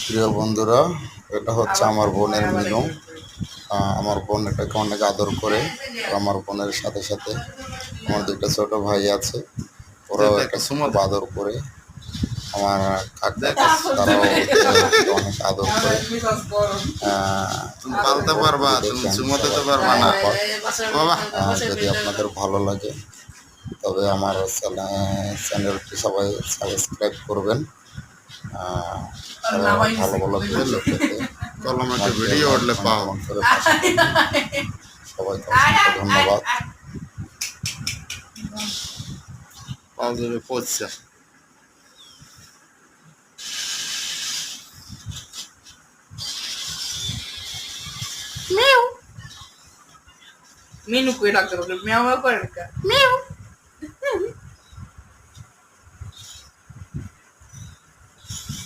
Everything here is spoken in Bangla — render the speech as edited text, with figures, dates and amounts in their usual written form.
প্রিয় বন্ধুরা, এটা হচ্ছে আমার বোনের মিনু। আমার বোন এটাকে অনেক আদর করে। আর আমার বোনের সাথে সাথে আমার দুইটা ছোট ভাই আছে, ওরাও এটাকে খুব আদর করে। আমার কাকা তারাও অনেক আদর করে। তুমি পালতে পারবা, তুমি চুমোতে তো পারবা না বাবা। যদি আপনাদের ভালো লাগে তবে আমার চ্যানেলটি সবাই সাবস্ক্রাইব করবেন। ভালো ভালো ভিডিও পেতে কলম একটা ভিডিও উঠলে পাও। করে সবাইকে অসংখ্য ধন্যবাদ। পাও যাবে পচা। মিনু কই ডাকতে পারবে মেও মেও করে